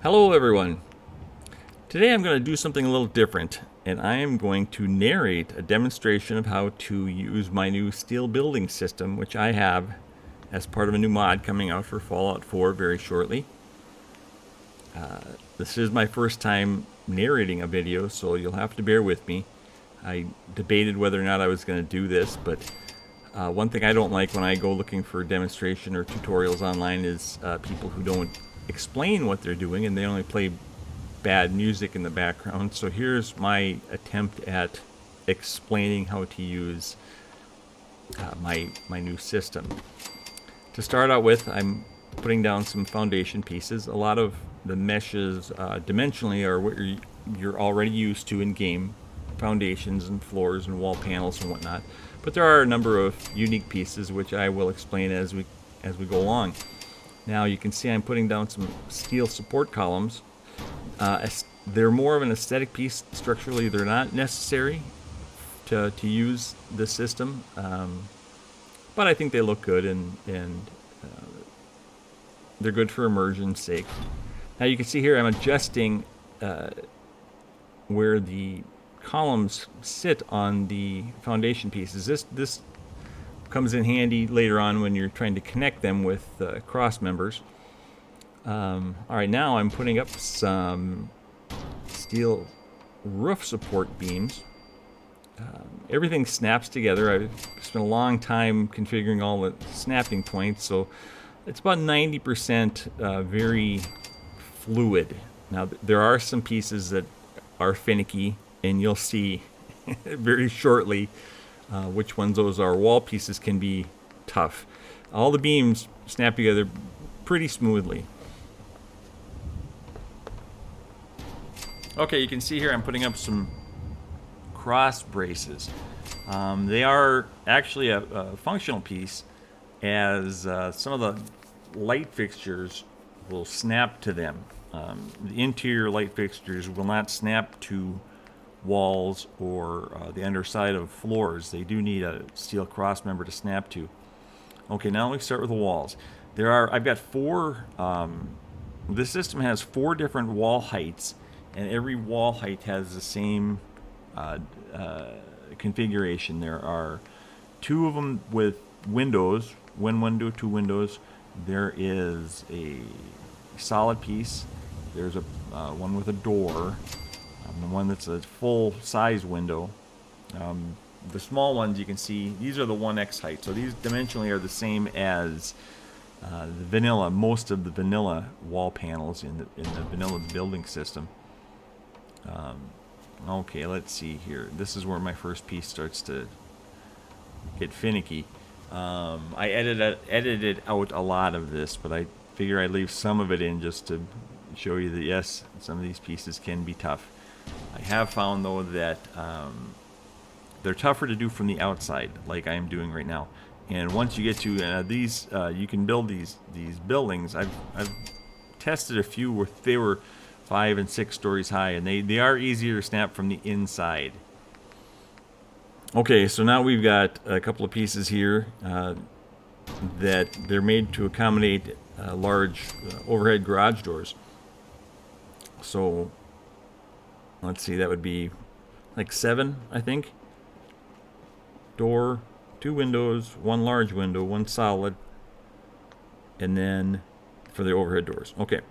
Hello everyone. Today I'm going to do something a little different, and I am going to narrate a demonstration of how to use my new steel building system, which I have as part of a new mod coming out for Fallout 4 very shortly. This is my first time narrating a video, so you'll have to bear with me. I debated whether or not I was going to do this, but one thing I don't like when I go looking for demonstration or tutorials online is people who don't explain what they're doing and they only play bad music in the background. So here's my attempt at explaining how to use my new system. To start out with, I'm putting down some foundation pieces. A lot of the meshes dimensionally are what you're already used to in game, foundations and floors and wall panels and whatnot. But there are a number of unique pieces which I will explain as we go along. Now you can see I'm putting down some steel support columns. They're more of an aesthetic piece. Structurally, they're not necessary to use this system, but I think they look good and they're good for immersion's sake. Now you can see here I'm adjusting where the columns sit on the foundation pieces. This comes in handy later on when you're trying to connect them with cross members. Alright, now I'm putting up some steel roof support beams. Everything snaps together. I've spent a long time configuring all the snapping points, so it's about 90% very fluid. Now there are some pieces that are finicky, and you'll see very shortly which ones those are. Wall pieces can be tough. All the beams snap together pretty smoothly. Okay, you can see here I'm putting up some cross braces. They are actually a functional piece, as some of the light fixtures will snap to them. The interior light fixtures will not snap to walls or the underside of floors. They do need a steel cross member to snap to. Okay, now let me start with the walls. I've got four, this system has 4 different wall heights, and every wall height has the same configuration. There are 2 of them with windows, 1 window, 2 windows. There is a solid piece. There's a one with a door. The one that's a full size window. The small ones you can see, these are the 1x height, so these dimensionally are the same as the vanilla, most of the vanilla wall panels in the vanilla building system. Okay, let's see here. This is where my first piece starts to get finicky. I edited out a lot of this, but I figure I'd leave some of it in just to show you that yes, some of these pieces can be tough. I have found though that they're tougher to do from the outside, like I am doing right now. And once you get to these, you can build these buildings. I've tested a few where they were 5 and 6 stories high, and they are easier to snap from the inside. Okay, so now we've got a couple of pieces here that they're made to accommodate large overhead garage doors. So let's see, that would be like 7, I think. Door, 2 windows, 1 large window, 1 solid, and then for the overhead doors. Okay.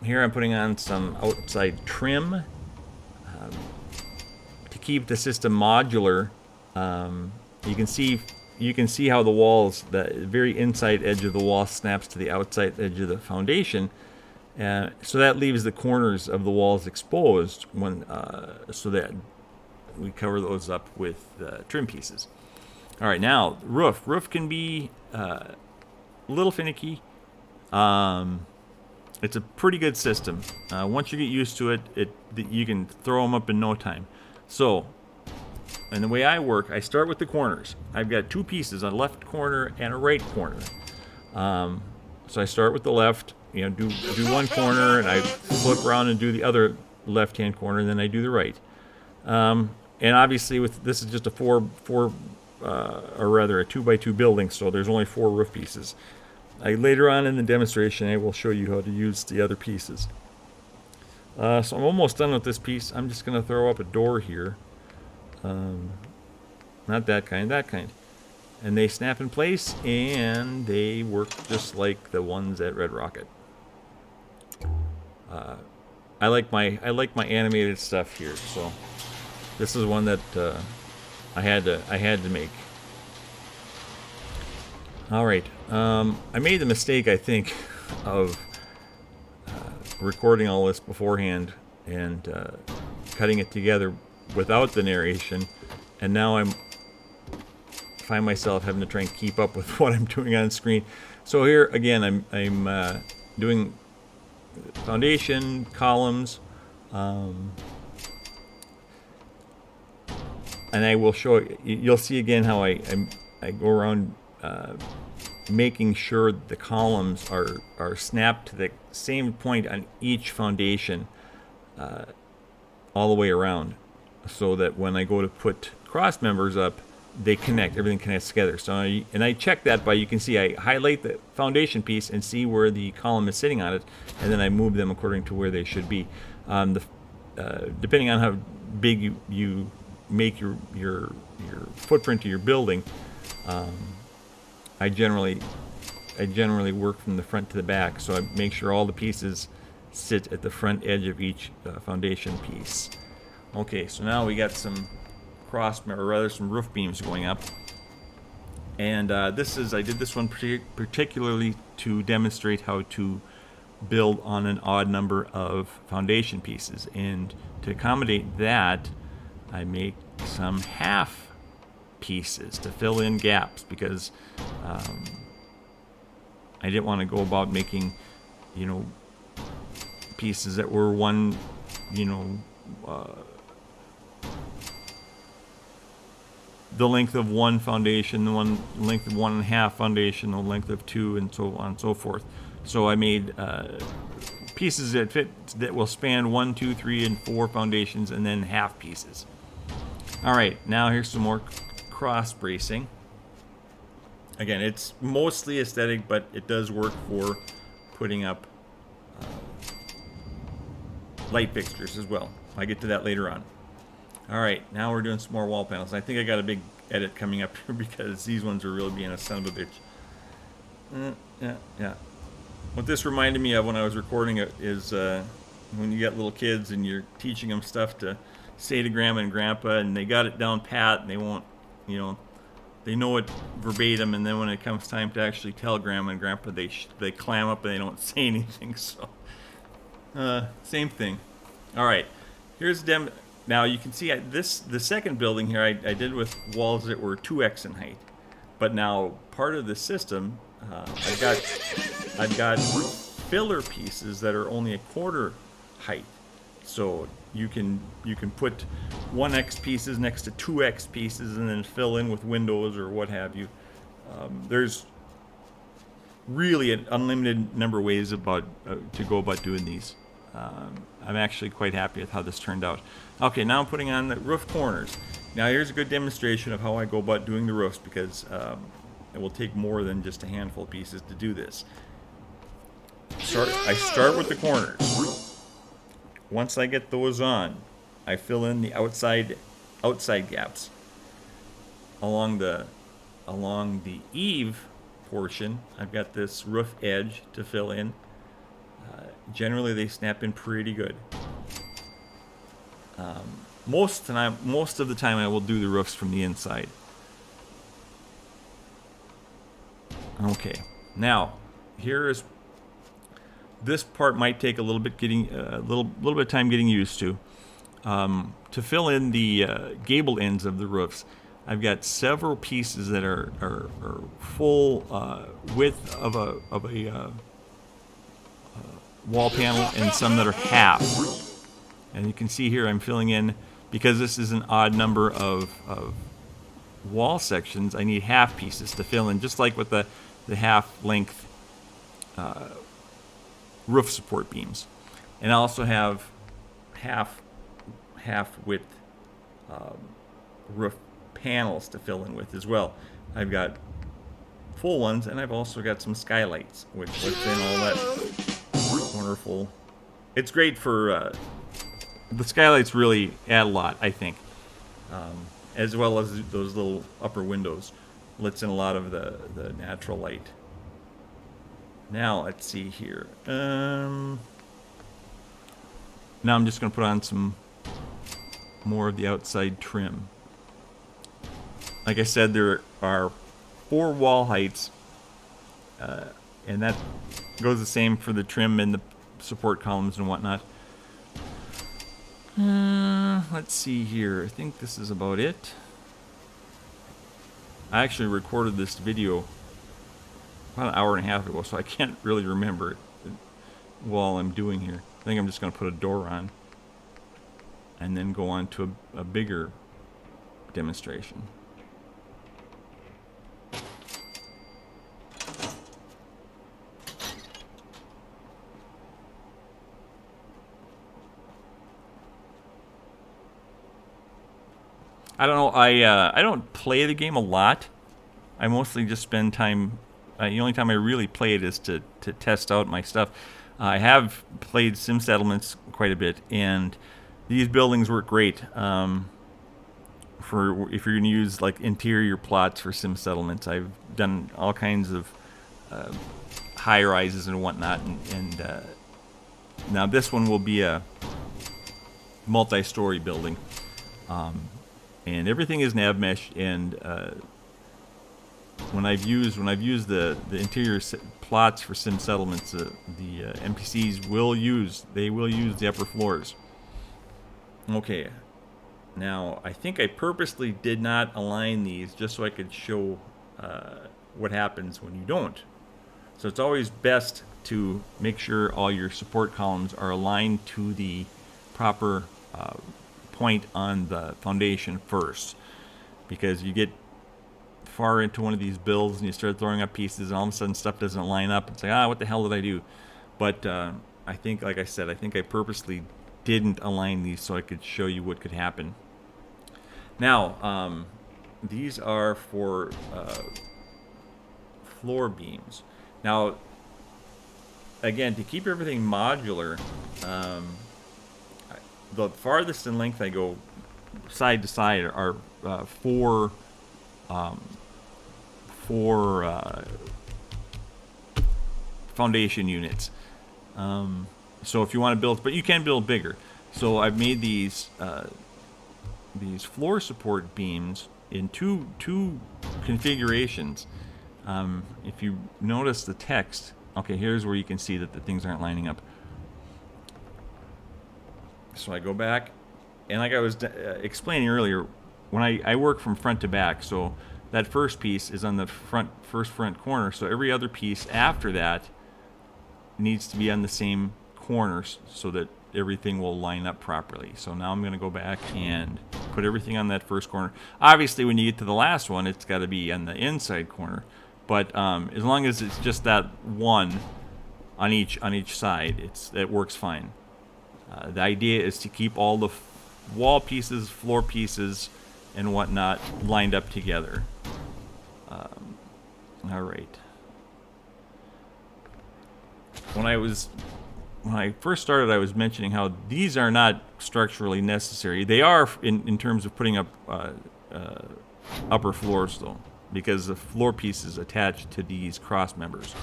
Here I'm putting on some outside trim to keep the system modular. You can see how the walls, the very inside edge of the wall snaps to the outside edge of the foundation. So that leaves the corners of the walls exposed so that we cover those up with trim pieces. All right, now roof. Roof can be a little finicky. It's a pretty good system. Once you get used to it, you can throw them up in no time. So, and the way I work, I start with the corners. I've got 2 pieces, a left corner and a right corner. So I start with the left. Do 1 corner, and I flip around and do the other left-hand corner, and then I do the right. And obviously, this is just a 2 by 2 building, so there's only 4 roof pieces. later on in the demonstration, I will show you how to use the other pieces. So I'm almost done with this piece. I'm just going to throw up a door here. Not that kind, that kind. And they snap in place, and they work just like the ones at Red Rocket. I like my animated stuff here, so this is one that I had to make. All right, I made the mistake, I think, of recording all this beforehand and cutting it together without the narration, and now I find myself having to try and keep up with what I'm doing on screen. So here again, I'm doing foundation, columns, and I will show you'll see again how I go around making sure the columns are snapped to the same point on each foundation all the way around, so that when I go to put cross members up, they connect, everything connects together. So I check that by, you can see I highlight the foundation piece and see where the column is sitting on it, and then I move them according to where they should be. Depending on how big you make your footprint of your building, I generally work from the front to the back, so I make sure all the pieces sit at the front edge of each foundation piece. Okay, so now we got some some roof beams going up, and I did this one particularly to demonstrate how to build on an odd number of foundation pieces, and to accommodate that, I make some half pieces to fill in gaps, because I didn't want to go about making, pieces that were one, the length of one foundation, the length of 1.5 foundation, the length of 2, and so on and so forth. So I made pieces that will span 1, 2, 3, and 4 foundations, and then half pieces. All right, now here's some more cross bracing. Again, it's mostly aesthetic, but it does work for putting up light fixtures as well. I'll get to that later on. All right, now we're doing some more wall panels. I think I got a big edit coming up here because these ones are really being a son of a bitch. Yeah. What this reminded me of when I was recording it is when you get little kids and you're teaching them stuff to say to grandma and grandpa, and they got it down pat, and they won't, they know it verbatim, and then when it comes time to actually tell grandma and grandpa, they clam up and they don't say anything. So, same thing. All right, here's the Now you can see the second building here I did with walls that were 2x in height, but now part of the system I've got filler pieces that are only 1/4 height, so you can put 1x pieces next to 2x pieces and then fill in with windows or what have you. There's really an unlimited number of ways to go about doing these. I'm actually quite happy with how this turned out. Okay, now I'm putting on the roof corners. Now here's a good demonstration of how I go about doing the roofs, because it will take more than just a handful of pieces to do this. I start with the corners. Once I get those on, I fill in the outside gaps. Along the eave portion, I've got this roof edge to fill in. Generally, they snap in pretty good. Most of the time, I will do the roofs from the inside. Okay, now this part might take a little bit of time getting used to. To fill in the gable ends of the roofs, I've got several pieces that are full width of a wall panel, and some that are half. And you can see here I'm filling in, because this is an odd number of wall sections, I need half pieces to fill in, just like with the half length roof support beams. And I also have half width roof panels to fill in with as well. I've got full ones, and I've also got some skylights, which lets in all that wonderful. It's great for the skylights. Really add a lot, I think, as well as those little upper windows. Lets in a lot of the natural light. Now let's see here. Now I'm just going to put on some more of the outside trim. Like I said, there are 4 wall heights, and that goes the same for the trim and the support columns and whatnot. Let's see here. I think this is about it. I actually recorded this video about an hour and a half ago, so I can't really remember it while I'm doing here. I think I'm just going to put a door on and then go on to a bigger demonstration. I don't know. I don't play the game a lot. I mostly just spend time. The only time I really play it is to test out my stuff. I have played Sim Settlements quite a bit, and these buildings work great for if you're going to use like interior plots for Sim Settlements. I've done all kinds of high rises and whatnot, and now this one will be a multi-story building. And everything is nav mesh, and when I've used the interior plots for Sim Settlements, the NPCs will use the upper floors. Okay, now I think I purposely did not align these just so I could show what happens when you don't. So it's always best to make sure all your support columns are aligned to the proper point on the foundation first, because you get far into one of these builds and you start throwing up pieces and all of a sudden stuff doesn't line up. It's like, what the hell did I do? But I think, like I said, I think I purposely didn't align these so I could show you what could happen. Now, these are for floor beams. Now, again, to keep everything modular, the farthest in length I go side to side are four foundation units. So if you want to build, but you can build bigger. So I've made these floor support beams in two configurations. If you notice the text, okay, here's where you can see that the things aren't lining up. So I go back, and like I was explaining earlier, when I work from front to back, so that first piece is on the first front corner, so every other piece after that needs to be on the same corners so that everything will line up properly. So now I'm going to go back and put everything on that first corner. Obviously, when you get to the last one, it's got to be on the inside corner, but as long as it's just that one on each side, it works fine. The idea is to keep all the wall pieces, floor pieces, and whatnot lined up together. All right. When I first started, I was mentioning how these are not structurally necessary. They are in terms of putting up upper floors, though, because the floor pieces attached to these cross members,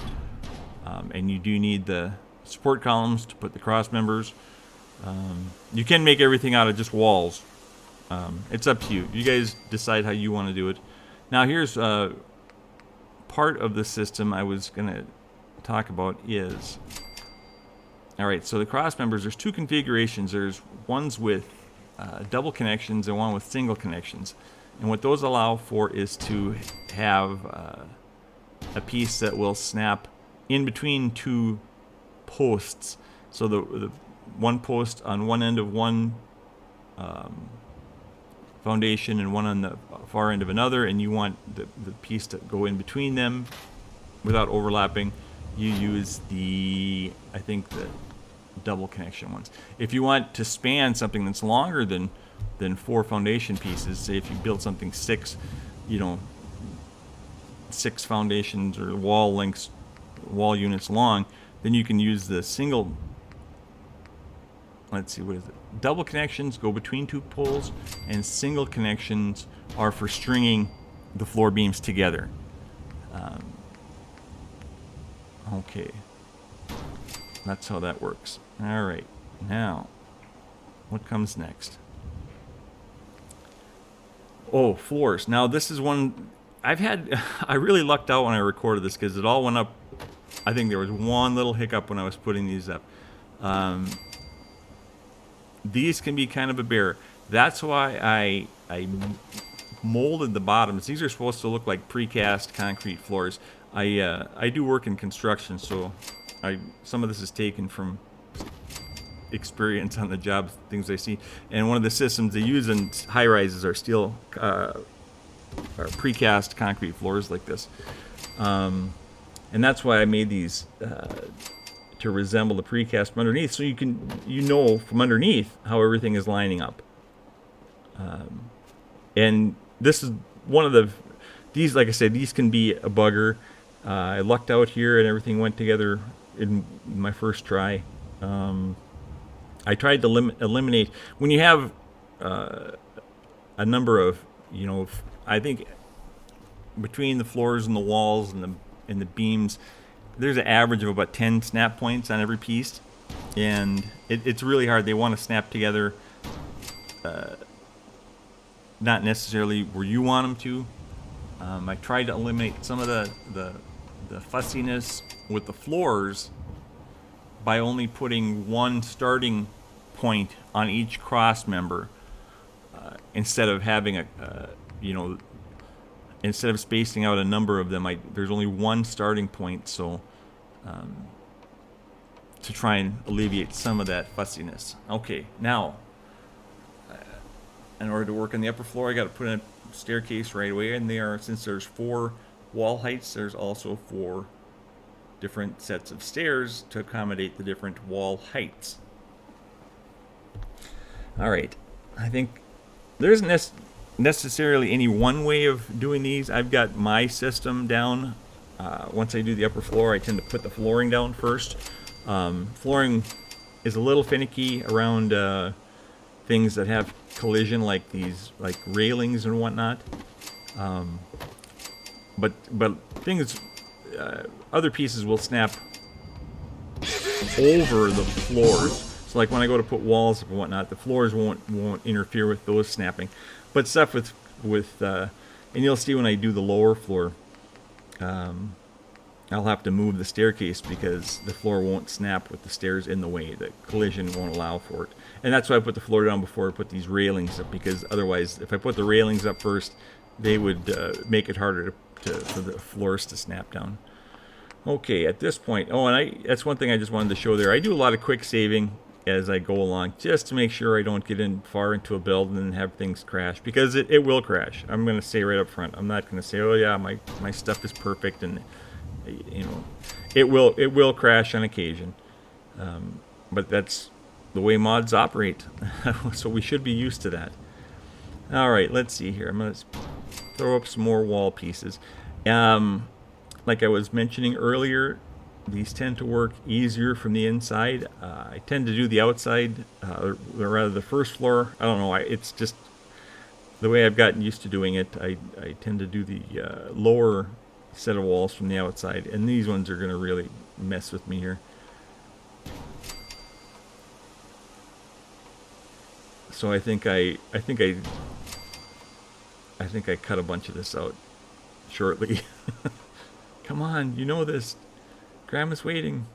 and you do need the support columns to put the cross members. You can make everything out of just walls. It's up to you. You guys decide how you want to do it. Now here's part of the system I was going to talk about is... Alright, so the cross members, there's two configurations. There's ones with double connections and one with single connections. And what those allow for is to have a piece that will snap in between two posts. So the one post on one end of one foundation and one on the far end of another, and you want the piece to go in between them without overlapping. You use the double connection ones. If you want to span something that's longer than 4 foundation pieces, say if you build something 6, 6 foundations or wall units long, then you can use the single, let's see, what is it? Double connections go between 2 poles, and single connections are for stringing the floor beams together. Okay, that's how that works. All right, now what comes next? Oh, floors. Now this is one I've had. I really lucked out when I recorded this because it all went up. I think there was one little hiccup when I was putting these up. These can be kind of a bear. That's why I molded the bottoms. These are supposed to look like precast concrete floors. I do work in construction, so some of this is taken from experience on the job, things I see. And one of the systems they use in high-rises are steel are precast concrete floors like this. And that's why I made these to resemble the precast from underneath, so you know from underneath how everything is lining up. And this is one of these, like I said, these can be a bugger. I lucked out here and everything went together in my first try. I tried to eliminate, when you have a number of, I think between the floors and the walls and the beams, there's an average of about 10 snap points on every piece, and it's really hard. They want to snap together, not necessarily where you want them to. I tried to eliminate some of the fussiness with the floors by only putting one starting point on each cross member, instead of having instead of spacing out a number of them. There's only one starting point, so to try and alleviate some of that fussiness. Okay, now in order to work on the upper floor, I got to put in a staircase right away, and since there's 4 wall heights, there's also 4 different sets of stairs to accommodate the different wall heights. All right, I think there isn't necessarily any one way of doing these. I've got my system down. Once I do the upper floor, I tend to put the flooring down first. Flooring is a little finicky around things that have collision, like these, like railings and whatnot. But things, other pieces will snap over the floors. So like when I go to put walls up and whatnot, the floors won't interfere with those snapping. But stuff with and you'll see when I do the lower floor, I'll have to move the staircase because the floor won't snap with the stairs in the way. The collision won't allow for it. And that's why I put the floor down before I put these railings up, because otherwise, if I put the railings up first, they would make it harder for the floors to snap down. Okay, at this point, that's one thing I just wanted to show there. I do a lot of quick saving as I go along, just to make sure I don't get far into a build and have things crash, because it will crash. I'm going to say right up front, I'm not going to say, oh yeah, my stuff is perfect, and it will crash on occasion. But that's the way mods operate, so we should be used to that. All right, let's see here. I'm going to throw up some more wall pieces. Like I was mentioning earlier, these tend to work easier from the inside. I tend to do the outside, or rather the first floor. I don't know, it's just the way I've gotten used to doing it. I tend to do the lower set of walls from the outside, and these ones are going to really mess with me here. So I think I cut a bunch of this out shortly. Come on, you know this. Grandma's waiting.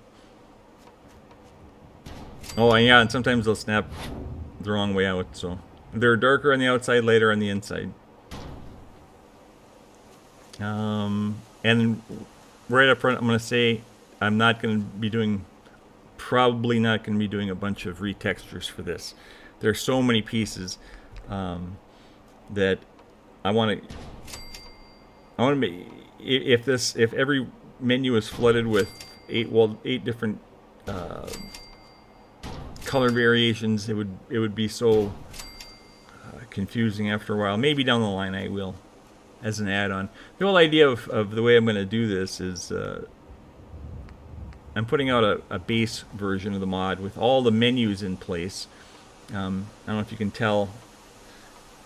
Oh, yeah, and sometimes they'll snap the wrong way out, so they're darker on the outside, lighter on the inside. And right up front, I'm going to say I'm probably not going to be doing a bunch of retextures for this. There's so many pieces that I want to make. If every menu is flooded with 8 different color variations, it would be so confusing after a while. Maybe down the line I will. as an add-on. The whole idea of the way I'm going to do this is I'm putting out a base version of the mod with all the menus in place. I don't know if you can tell.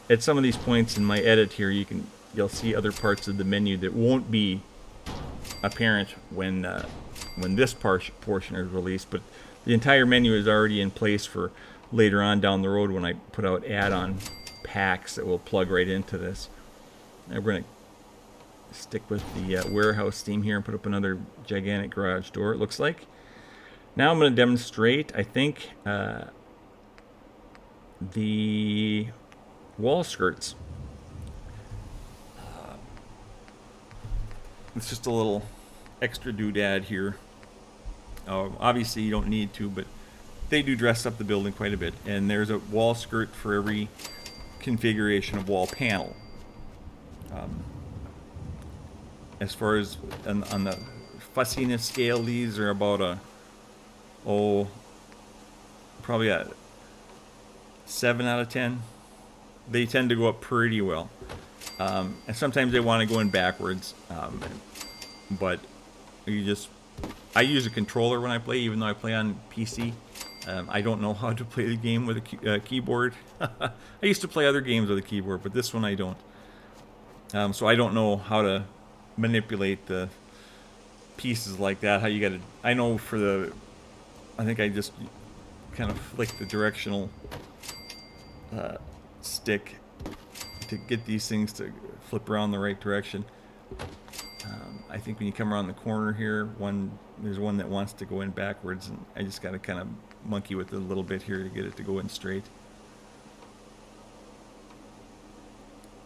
At some of these points in my edit here, you'll see other parts of the menu that won't be apparent when this portion is released, but the entire menu is already in place for later on down the road when I put out add-on packs that will plug right into this. And we're going to stick with the warehouse theme here and put up another gigantic garage door, it looks like. Now I'm going to demonstrate, I think, the wall skirts. It's just a little extra doodad here. Obviously you don't need to, but they do dress up the building quite a bit. And there's a wall skirt for every configuration of wall panel. As far as on the fussiness scale, these are about probably a 7 out of 10. They tend to go up pretty well. And sometimes they want to go in backwards. But I use a controller when I play, even though I play on PC. I don't know how to play the game with a keyboard. I used to play other games with a keyboard, but this one I don't. So I don't know how to manipulate the pieces like that. How you gotta, I know I think I just kind of flick the directional stick to get these things to flip around the right direction. I think when you come around the corner here, there's one that wants to go in backwards, and I just got to kind of monkey with it a little bit here to get it to go in straight.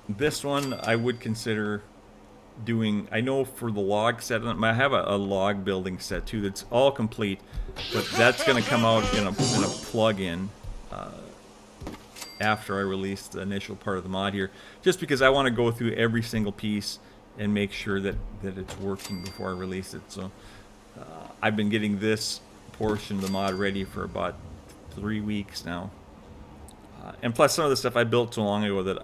This one I would consider doing, I know for the log set, I have a log building set too that's all complete, but that's going to come out in a plug-in after I release the initial part of the mod here, just because I want to go through every single piece and make sure that it's working before I release it. So I've been getting this portion of the mod ready for about 3 weeks now. And plus some of the stuff I built so long ago that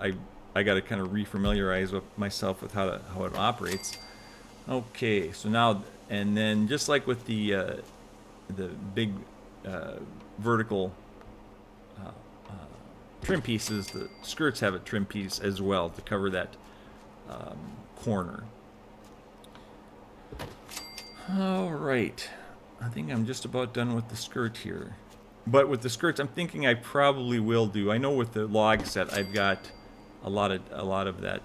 I got to kind of refamiliarize with myself with how it operates. Okay, so now, and then just like with the big vertical trim pieces, the skirts have a trim piece as well to cover that corner. All right, I think I'm just about done with the skirt here. But with the skirts, I'm thinking I probably will do. I know with the log set, I've got a lot of that.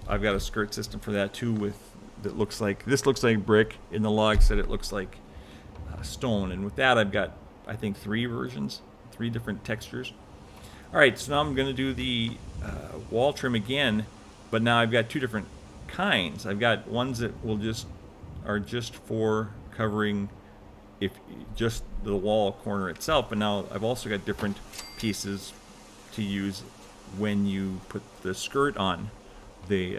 I've got a skirt system for that too. That looks like brick. In the log set, it looks like stone. And with that, I've got, I think, 3 versions, 3 different textures. All right, so now I'm going to do the wall trim again, but now I've got 2 different kinds. I've got ones that are just for covering just the wall corner itself, but now I've also got different pieces to use when you put the skirt on. They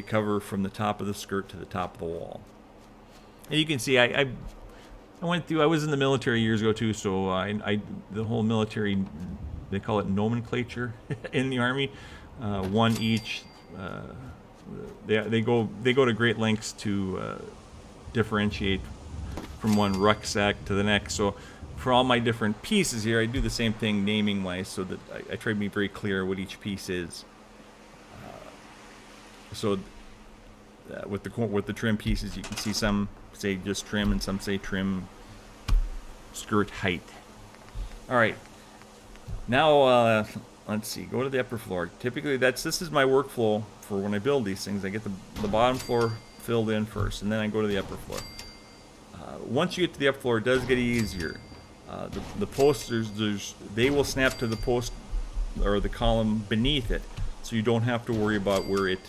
cover from the top of the skirt to the top of the wall. And you can see I went through. I was in the military years ago too, so the whole military, they call it nomenclature in the Army. One each. They go to great lengths to differentiate from one rucksack to the next. So for all my different pieces here, I do the same thing naming wise, so that I try to be very clear what each piece is. With the trim pieces, you can see some say just trim and some say trim skirt height. All right, now let's see. Go to the upper floor. Typically, this is my workflow for when I build these things. I get the bottom floor filled in first, and then I go to the upper floor. Once you get to the upper floor, it does get easier. The posts, they will snap to the post or the column beneath it, so you don't have to worry about where it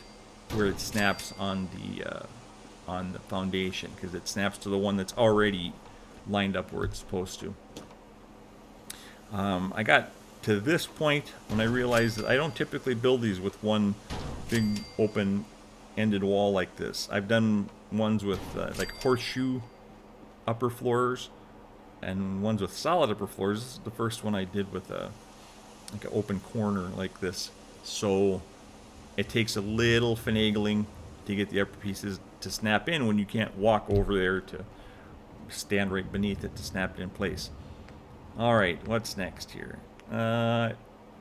snaps on the foundation, because it snaps to the one that's already lined up where it's supposed to. I got to this point when I realized that I don't typically build these with one big open-ended wall like this. I've done ones with like horseshoe upper floors and ones with solid upper floors. This is the first one I did with like an open corner like this. So it takes a little finagling to get the upper pieces to snap in when you can't walk over there to stand right beneath it to snap it in place. All right, what's next here? I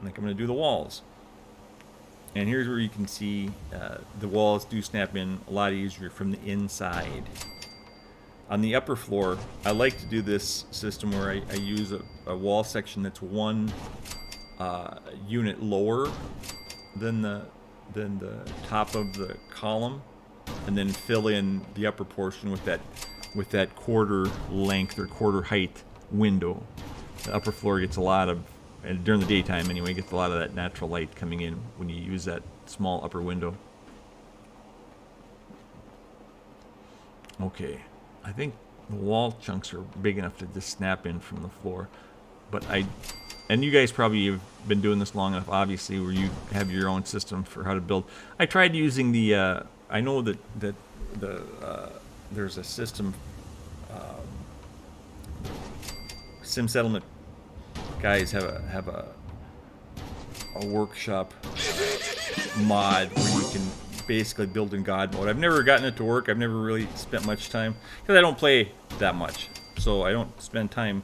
think I'm going to do the walls. And here's where you can see the walls do snap in a lot easier from the inside. On the upper floor, I like to do this system where I use a wall section that's one unit lower than the top of the column, and then fill in the upper portion with that quarter length or quarter height window. The upper floor gets a lot of, and during the daytime anyway, gets a lot of that natural light coming in when you use that small upper window. Okay, I think the wall chunks are big enough to just snap in from the floor, but and you guys probably have been doing this long enough, obviously, where you have your own system for how to build. I tried using the, I know that there's a system, Sim Settlement guys have a workshop mod where you can basically build in God mode. I've never gotten it to work. I've never really spent much time because I don't play that much, so I don't spend time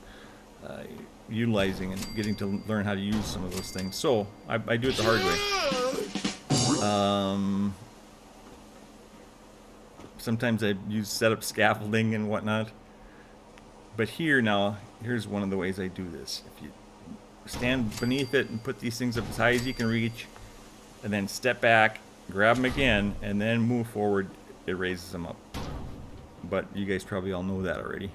utilizing and getting to learn how to use some of those things. So I do it the hard way. Sometimes I use setup scaffolding and whatnot. But here's one of the ways I do this. If you stand beneath it and put these things up as high as you can reach, and then step back, grab them again, and then move forward, it raises them up. But you guys probably all know that already.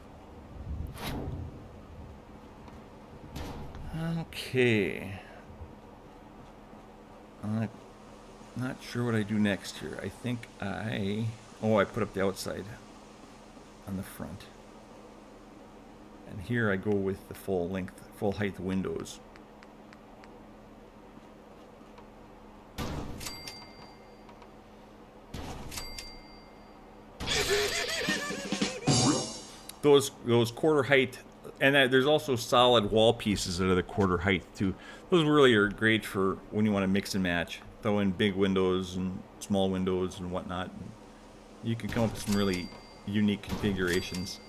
Okay. I'm not sure what I do next here. I think I put up the outside on the front. And here I go with the full length, full height windows. Those quarter height, and there's also solid wall pieces that are the quarter height too. Those really are great for when you want to mix and match. Throw in big windows and small windows and whatnot. You can come up with some really unique configurations.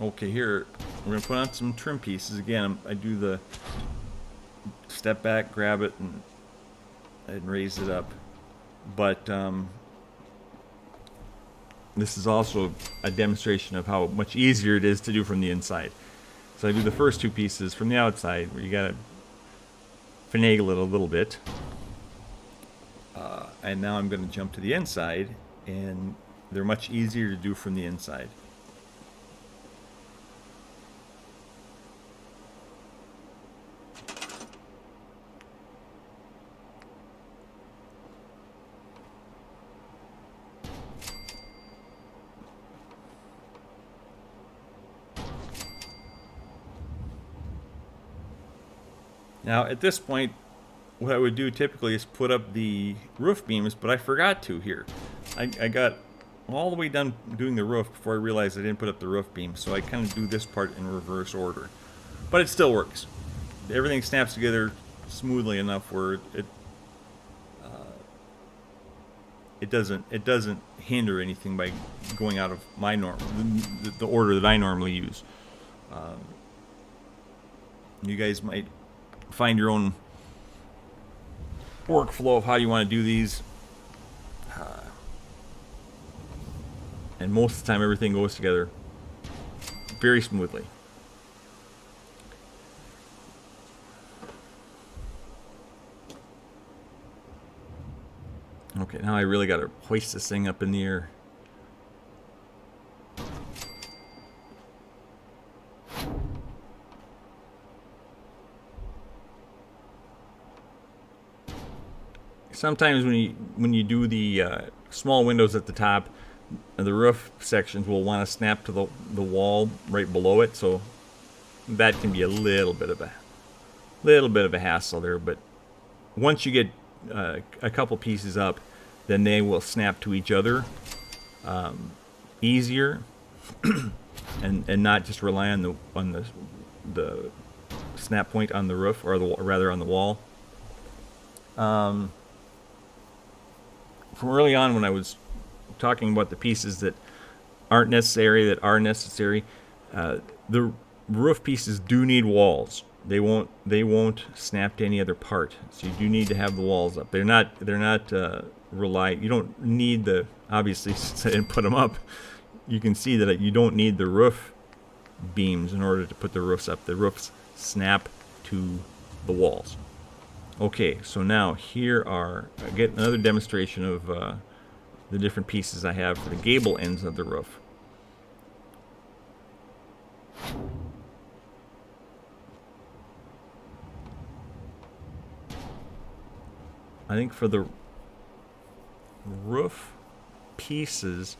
Okay, here we're going to put on some trim pieces. Again, I do the step back, grab it, and raise it up. But this is also a demonstration of how much easier it is to do from the inside. So I do the first two pieces from the outside, where you got to finagle it a little bit. And now I'm going to jump to the inside, and they're much easier to do from the inside. Now, at this point, what I would do typically is put up the roof beams, but I forgot to here. I got all the way done doing the roof before I realized I didn't put up the roof beam, so I kind of do this part in reverse order. But it still works. Everything snaps together smoothly enough where it doesn't hinder anything by going out of my the order that I normally use. You guys might find your own workflow of how you want to do these, and most of the time everything goes together very smoothly. Okay, now I really got to hoist this thing up in the air. Sometimes when you do the small windows at the top, the roof sections will want to snap to the wall right below it, so that can be a little bit of a hassle there. But once you get a couple pieces up, then they will snap to each other easier, and not just rely on the snap point on the roof, or rather on the wall. From early on, when I was talking about the pieces that aren't necessary, that are necessary, the roof pieces do need walls. They won't snap to any other part. So you do need to have the walls up. They're not you don't need the, obviously, since I didn't put them up, you can see that you don't need the roof beams in order to put the roofs up. The roofs snap to the walls. Okay, so now here are, I get another demonstration of the different pieces I have for the gable ends of the roof. I think for the roof pieces,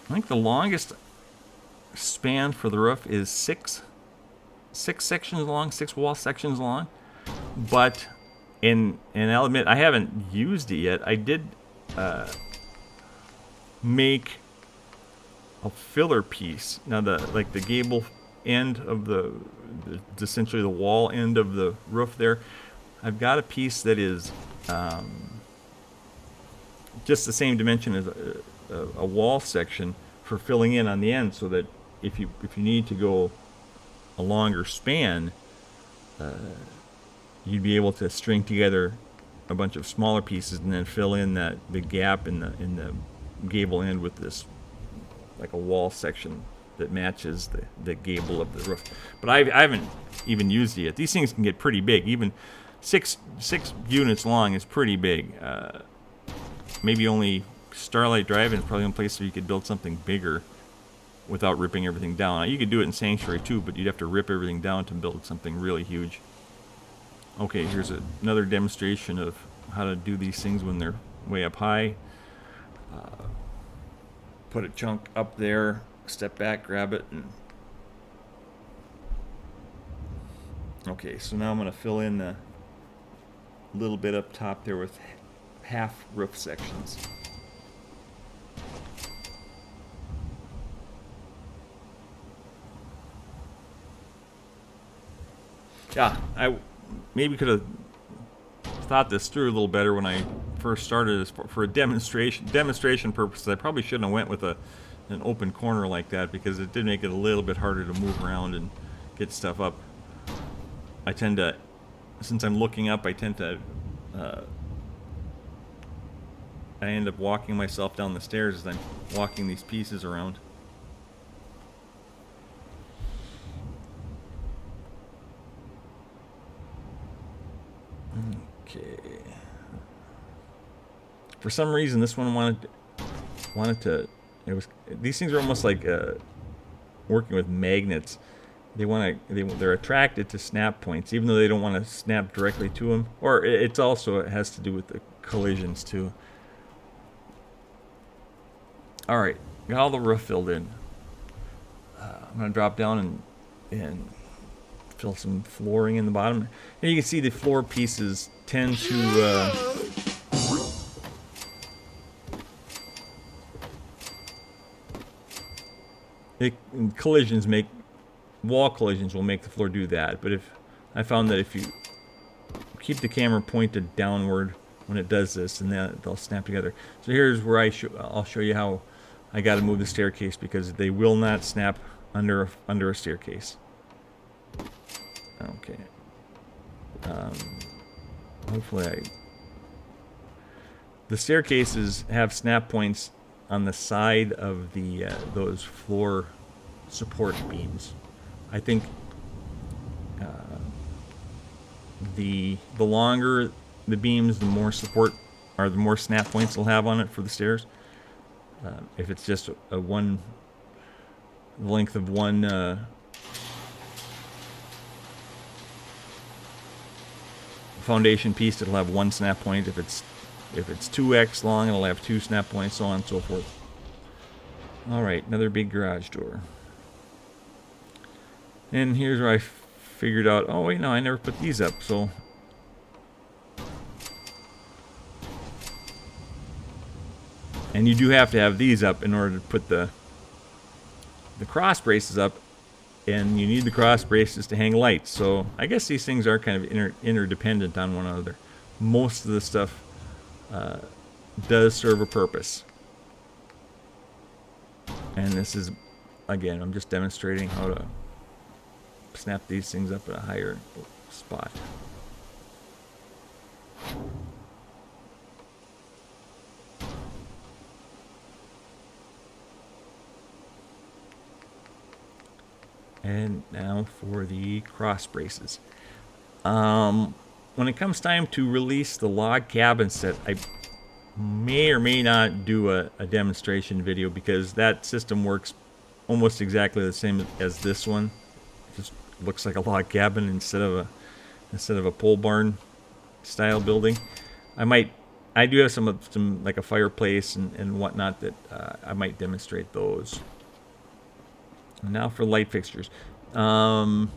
I think the longest span for the roof is six sections long, 6 wall sections long. But and I'll admit I haven't used it yet. I did make a filler piece. Now the gable end of the essentially the wall end of the roof there, I've got a piece that is just the same dimension as a wall section for filling in on the end, so that if you need to go a longer span, you'd be able to string together a bunch of smaller pieces and then fill in the gap in the gable end with this, like a wall section that matches the gable of the roof. But I haven't even used it yet. These things can get pretty big. Even six units long is pretty big. Maybe only Starlight Drive-In is probably the only place where you could build something bigger without ripping everything down. Now, you could do it in Sanctuary too, but you'd have to rip everything down to build something really huge. Okay, here's another demonstration of how to do these things when they're way up high. Put a chunk up there, step back, grab it, and okay, so now I'm going to fill in a little bit up top there with half roof sections. Yeah, I maybe could have thought this through a little better when I first started this for a demonstration purposes. I probably shouldn't have went with an open corner like that, because it did make it a little bit harder to move around and get stuff up. I tend to, since I'm looking up, I end up walking myself down the stairs as I'm walking these pieces around. Okay. For some reason, this one wanted to. These things are almost like working with magnets. They're attracted to snap points, even though they don't want to snap directly to them. Or it has to do with the collisions too. All right, got all the roof filled in. I'm gonna drop down and fill some flooring in the bottom. And you can see the floor pieces tend to wall collisions will make the floor do that. But I found that if you keep the camera pointed downward when it does this, and they'll snap together. So here's where I'll show you how I got to move the staircase, because they will not snap under a staircase. Okay. Hopefully the staircases have snap points on the side of the those floor support beams. I think the longer the beams, the more support, or the more snap points they'll have on it for the stairs. If it's just the length of one foundation piece, it'll have one snap point. If it's 2x long, it'll have 2 snap points, so on and so forth. All right, another big garage door. And here's where I figured out, oh wait, no, I never put these up, so... And you do have to have these up in order to put the cross braces up, and you need the cross braces to hang lights. So I guess these things are kind of interdependent on one another. Most of the stuff does serve a purpose. And this is, again, I'm just demonstrating how to snap these things up at a higher spot. And now for the cross braces. When it comes time to release the log cabin set, I may or may not do a demonstration video, because that system works almost exactly the same as this one. It just looks like a log cabin instead of a pole barn style building. I do have some like a fireplace and whatnot that I might demonstrate those. And now for light fixtures. The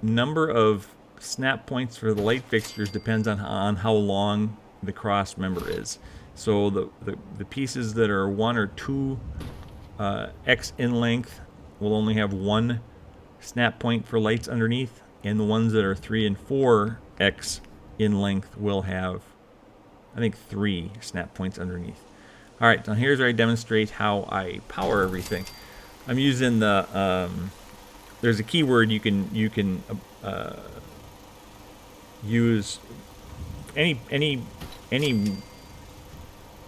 number of snap points for the light fixtures depends on how long the cross member is. So the pieces that are 1 or 2 X in length will only have 1 snap point for lights underneath, and the ones that are 3 and 4 X in length will have, I think, 3 snap points underneath. All right, now here's where I demonstrate how I power everything. I'm using the there's a keyword you can use any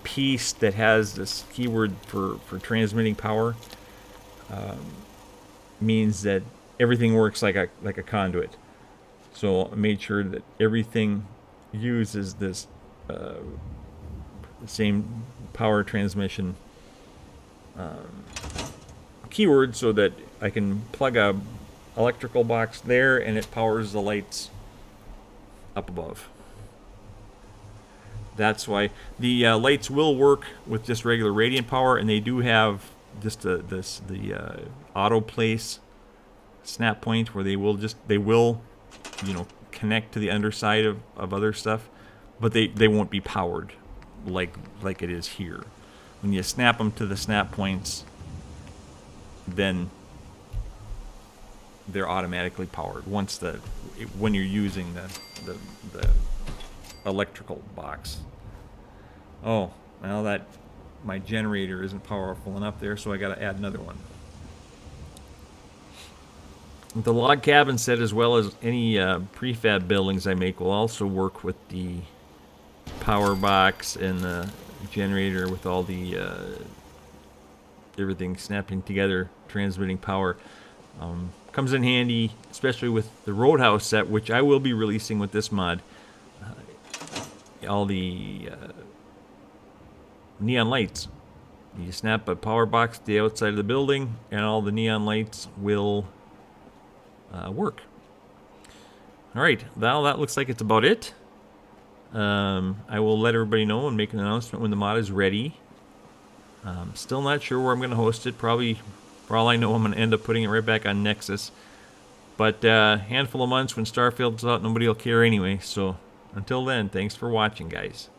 piece that has this keyword for transmitting power. Means that everything works like a conduit. So I made sure that everything uses this same power transmission keyword, so that I can plug a electrical box there and it powers the lights up above. That's why the lights will work with just regular radiant power, and they do have just the auto place snap point where they will connect to the underside of other stuff, but they won't be powered like it is here. When you snap them to the snap points, then they're automatically powered when you're using the electrical box. Oh, well, that my generator isn't powerful enough there, so I got to add another one. The log cabin set, as well as any prefab buildings I make, will also work with the power box and the generator, with all the everything snapping together, transmitting power. Comes in handy, especially with the roadhouse set, which I will be releasing with this mod. All the neon lights. You snap a power box to the outside of the building, and all the neon lights will work. Alright, well, that looks like it's about it. I will let everybody know and make an announcement when the mod is ready. Still not sure where I'm going to host it. Probably, for all I know, I'm going to end up putting it right back on Nexus. But handful of months when Starfield's out, nobody will care anyway. So until then, thanks for watching, guys.